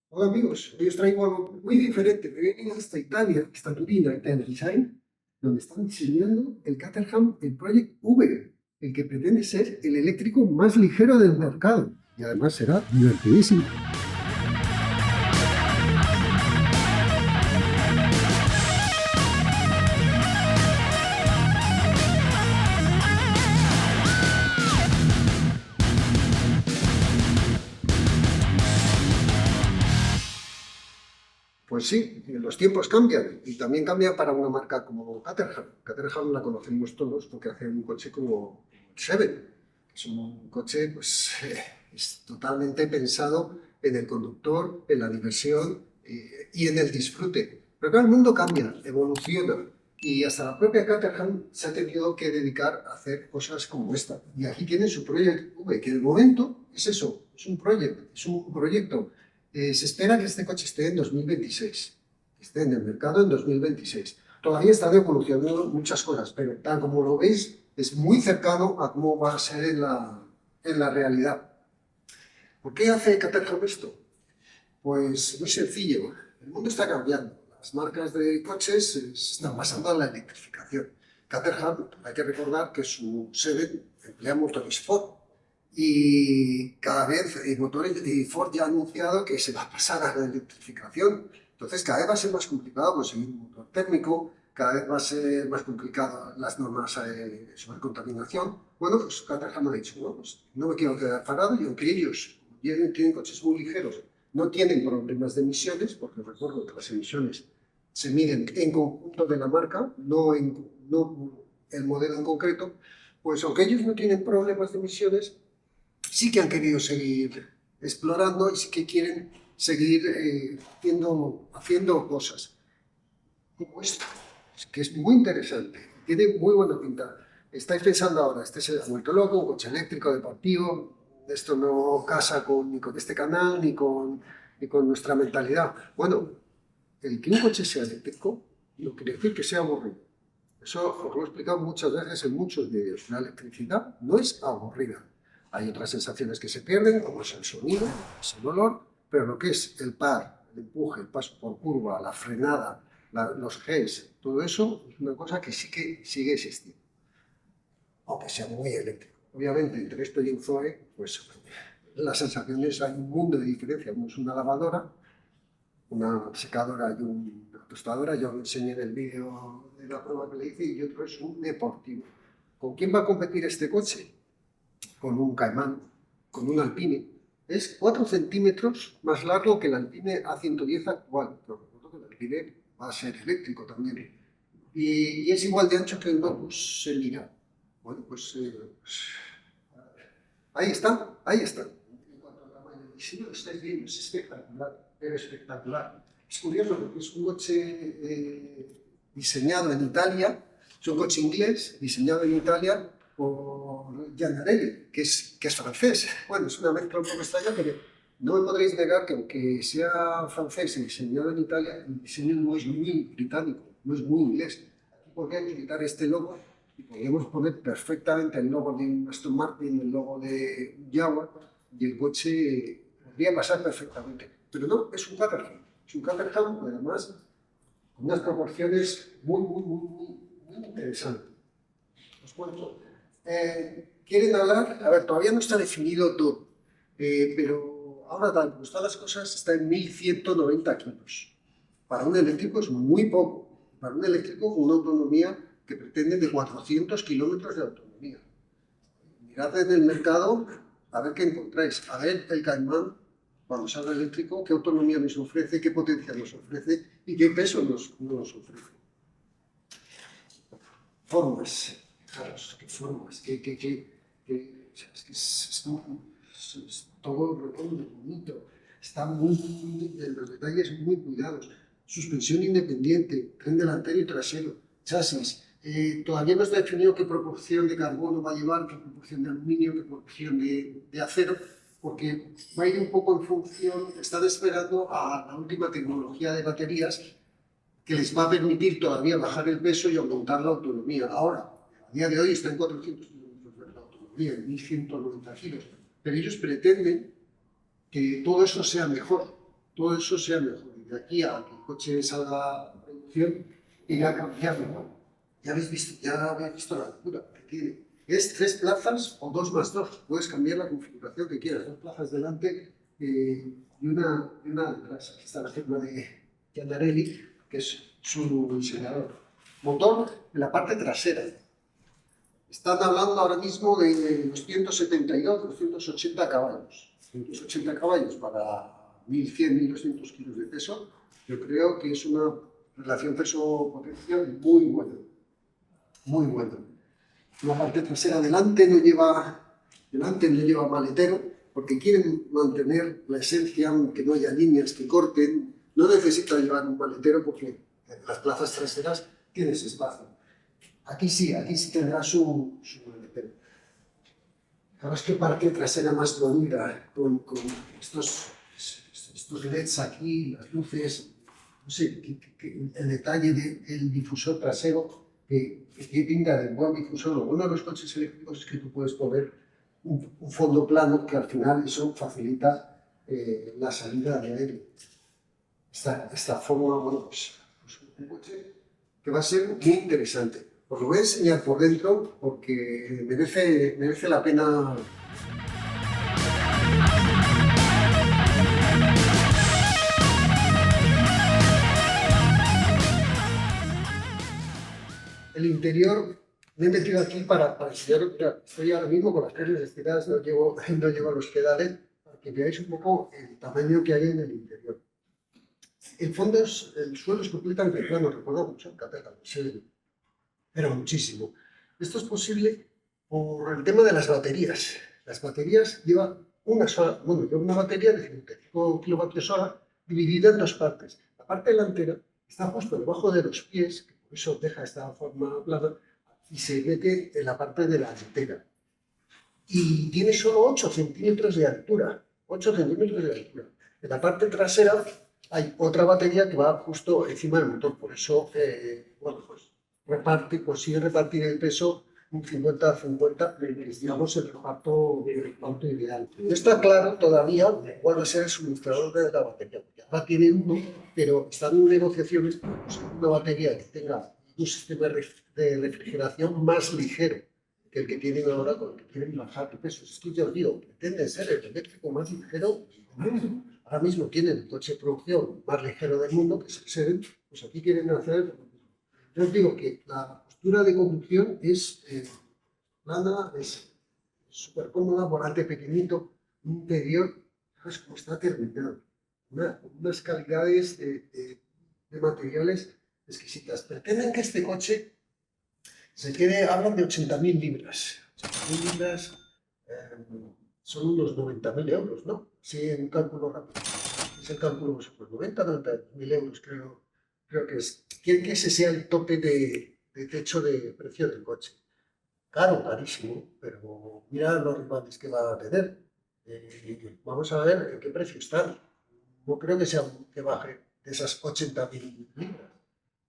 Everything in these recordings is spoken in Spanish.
Hola amigos, hoy os traigo algo muy diferente. Me he venido hasta Italia, hasta Turín, a Design, donde están diseñando el Caterham, el Project V, el que pretende ser el eléctrico más ligero del mercado. Y además será divertidísimo. Pues sí, los tiempos cambian y también cambian para una marca como Caterham. Caterham la conocemos todos porque hace un coche como el Seven. Es un coche pues, es totalmente pensado en el conductor, en la diversión y en el disfrute. Pero claro, el mundo cambia, evoluciona y hasta la propia Caterham se ha tenido que dedicar a hacer cosas como esta. Y aquí tienen su Project V, que de momento es eso, es un proyecto. Se espera que este coche esté en 2026, esté en el mercado en 2026. Todavía están evolucionando muchas cosas, pero tal como lo veis, es muy cercano a cómo va a ser en la realidad. ¿Por qué hace Caterham esto? Pues muy sencillo, el mundo está cambiando. Las marcas de coches se están pasando a la electrificación. Caterham, hay que recordar que su sede emplea motores Ford. Y cada vez y Ford ya ha anunciado que se va a pasar a la electrificación. Entonces cada vez va a ser más complicado conseguir un motor térmico, cada vez va a ser más complicado las normas sobre contaminación. Bueno, pues Caterham ha dicho, no, pues no me quiero quedar parado y aunque ellos tienen coches muy ligeros, no tienen problemas de emisiones, porque recuerdo que las emisiones se miden en conjunto de la marca, no el modelo en concreto, pues aunque ellos no tienen problemas de emisiones, sí que han querido seguir explorando y sí que quieren seguir haciendo cosas como esto, que es muy interesante, tiene muy buena pinta. Estáis pensando ahora, este se ha vuelto loco, un coche eléctrico deportivo, esto no casa ni con este canal ni con nuestra mentalidad. Bueno, el que un coche sea eléctrico no quiere decir que sea aburrido. Eso os lo he explicado muchas veces en muchos vídeos. La electricidad no es aburrida. Hay otras sensaciones que se pierden, como es el sonido, es el olor, pero lo que es el par, el empuje, el paso por curva, la frenada, los Gs, todo eso es una cosa que sí que sigue existiendo, aunque sea muy eléctrico. Obviamente, entre esto y un Zoe, pues las sensaciones hay un mundo de diferencia. Uno es una lavadora, una secadora y una tostadora. Yo lo enseñé en el vídeo de la prueba que le hice, y otro es un deportivo. ¿Con quién va a competir este coche? Con un Cayman, con un Alpine. Es 4 centímetros más largo que el Alpine A110 actual. Pero recuerdo que el Alpine va a ser eléctrico también. Y es igual de ancho que el Lotus Semira. Bueno, pues ahí está, ahí está. En cuanto al tamaño del diseño, lo estáis viendo, es espectacular, pero espectacular. Es curioso porque es un coche diseñado en Italia, es un coche inglés diseñado en Italia por Gianarelli, que es francés. Bueno, es una mezcla un poco extraña, pero no me podréis negar que aunque sea francés y diseñado en Italia, el diseño no es muy británico, no es muy inglés. Aquí podríamos quitar este logo y podríamos poner perfectamente el logo de un Aston Martin, el logo de Jaguar, y el coche podría pasar perfectamente. Pero no, es un Caterham. Es un Caterham, además, con unas proporciones muy interesantes. Os cuento. ¿Quieren hablar? A ver, todavía no está definido todo, pero ahora tal como están las cosas, está en 1190 kilos. Para un eléctrico es muy poco. Para un eléctrico con una autonomía que pretende de 400 kilómetros de autonomía. Mirad en el mercado a ver qué encontráis. A ver el Cayman, cuando salga eléctrico, qué autonomía nos ofrece, qué potencia nos ofrece y qué peso nos ofrece. Formas, fijaros, qué formas, es todo redondo, bonito, está los detalles muy cuidados. Suspensión independiente, tren delantero y trasero, chasis. Todavía no está definido qué proporción de carbono va a llevar, qué proporción de aluminio, qué proporción de acero, porque va a ir un poco en función, están esperando a la última tecnología de baterías que les va a permitir todavía bajar el peso y aumentar la autonomía. Ahora, a día de hoy está en 400 kilómetros de autonomía, en 1190 kilos, pero ellos pretenden que todo eso sea mejor. todo eso sea mejor. Y de aquí a que el coche salga a producción, irá cambiando. Ya habéis visto la altura que tiene. Es 3 plazas o 2+2. Puedes cambiar la configuración que quieras. 2 plazas delante y una detrás. Aquí está la firma de Gianarelli, que es su diseñador. Motor en la parte trasera. Están hablando ahora mismo de 272, 280 caballos. 280 caballos para 1.100, 1.200 kilos de peso. Yo creo que es una relación peso-potencia muy buena. Muy buena. La parte trasera delante no lleva maletero, porque quieren mantener la esencia, aunque no haya líneas que corten. No necesita llevar un maletero porque en las plazas traseras tienes espacio. Aquí sí tendrá su maletero. Ahora es que parte trasera más bonita, con estos LEDs aquí, las luces, no sé, el detalle del difusor trasero, que pinta de buen difusor. Lo bueno de los coches eléctricos es que tú puedes poner un fondo plano, que al final eso facilita la salida de aire. Esta forma, bueno, pues un coche que va a ser muy interesante. Os lo voy a enseñar por dentro porque merece la pena. El interior me he metido aquí para enseñar. Estoy ahora mismo con las piernas estiradas, no llego a los pedales, para que veáis un poco el tamaño que hay en el interior. El suelo es completamente plano, recuerda mucho al Caterham, pero muchísimo. Esto es posible por el tema de las baterías. Las baterías llevan una batería de 55 kWh dividida en 2 partes. La parte delantera está justo debajo de los pies, que por eso deja esta forma plana, y se mete en la parte delantera. Y tiene solo 8 centímetros de altura. 8 centímetros de altura. En la parte trasera hay otra batería que va justo encima del motor. Por eso, consigue repartir el peso un 50-50, digamos, el reparto ideal. No está claro todavía cuál va a ser el suministrador de la batería. Ahora tiene uno, pero están en negociaciones para conseguir una batería que tenga un sistema de refrigeración más ligero que el que tienen ahora, con el que quieren bajar de peso. Es que yo digo, pretende ser el eléctrico más ligero del mundo. Ahora mismo tienen el coche de producción más ligero del mundo, que es el Seven, pues aquí quieren hacer. Yo os digo que la postura de conducción es plana, es súper cómoda, volante pequeñito, un interior, ¿sabes cómo está terminado? Unas calidades de materiales exquisitas. Pretenden que este coche hablan de 80.000 libras. 80.000 libras son unos 90.000 euros, ¿no? Sí, en un cálculo rápido. Es el cálculo, pues 90.000 euros, creo que es. Quieren que ese sea el tope de techo de precio del coche. Claro, carísimo, pero mira los rivales que va a tener. Vamos a ver en qué precio están. No creo que baje de esas 80.000 libras.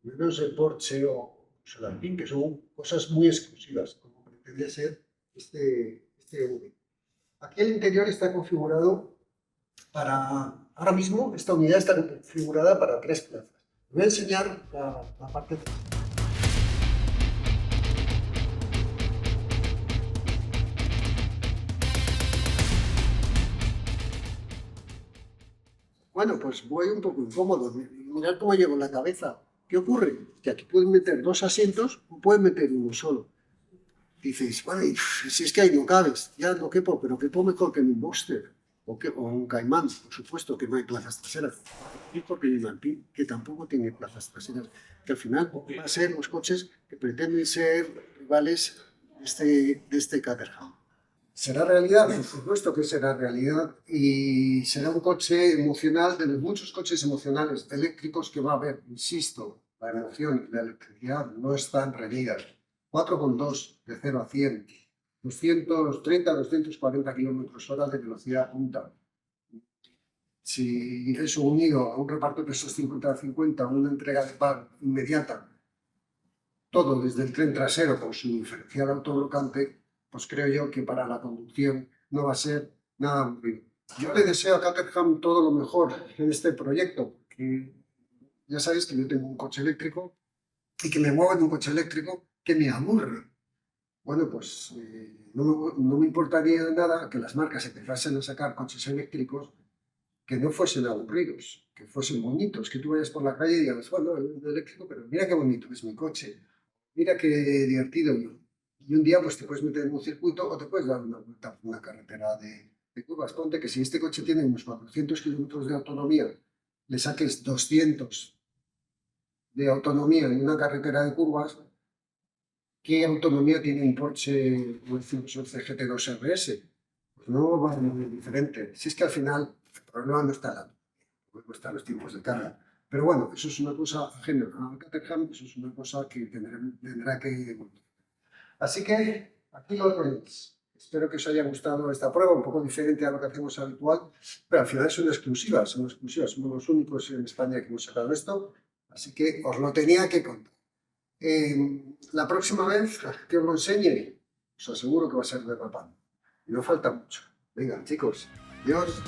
Menos el Porsche o el Alpine, que son cosas muy exclusivas, como pretende ser este V. Aquí el interior está configurado ahora mismo, esta unidad está configurada para 3 plazas. Voy a enseñar la parte trasera. Bueno, pues voy un poco incómodo. Mirad cómo llevo la cabeza. ¿Qué ocurre? Que aquí pueden meter 2 asientos o pueden meter uno solo. Dices, bueno, si es que ahí no cabes, ya no quepo, pero quepo mejor que en un Boxster o un Cayman, por supuesto que no hay plazas traseras. Y porque hay un Alpine, que tampoco tiene plazas traseras, que al final van a ser los coches que pretenden ser rivales de este Caterham. ¿Será realidad? Por supuesto que será realidad y será un coche emocional de los muchos coches emocionales eléctricos que va a haber. Insisto, la emoción y la electricidad no están reñidas. 4,2 de 0 a 100, 230-240 km/h de velocidad punta. Si eso unido a un reparto de pesos 50-50, una entrega de par inmediata, todo desde el tren trasero con su diferencial autoblocante, pues creo yo que para la conducción no va a ser nada aburrido. Yo le deseo a Caterham todo lo mejor en este proyecto, porque ya sabéis que yo tengo un coche eléctrico y que me muevo en un coche eléctrico que me aburre. Bueno, pues no me importaría nada que las marcas empezasen a sacar coches eléctricos que no fuesen aburridos, que fuesen bonitos, que tú vayas por la calle y digas, bueno, es un eléctrico, pero mira qué bonito es mi coche, mira qué divertido. Y un día pues te puedes meter en un circuito o te puedes dar una vuelta por una carretera de curvas. Ponte que si este coche tiene unos 400 kilómetros de autonomía, le saques 200 de autonomía en una carretera de curvas, ¿qué autonomía tiene un Porsche 911 GT2 RS? Pues no va muy diferente. Si es que al final el problema no está en la autonomía, no están los tiempos de carga. Pero bueno, eso es una cosa ajena a Caterham, eso es una cosa que tendrá que... Así que aquí lo tenéis. Espero que os haya gustado esta prueba, un poco diferente a lo que hacemos habitual, pero al final son exclusivas, somos los únicos en España que hemos sacado esto, así que os lo tenía que contar. La próxima vez que os lo enseñe, os aseguro que va a ser de rapado. Y no falta mucho. Venga, chicos, adiós.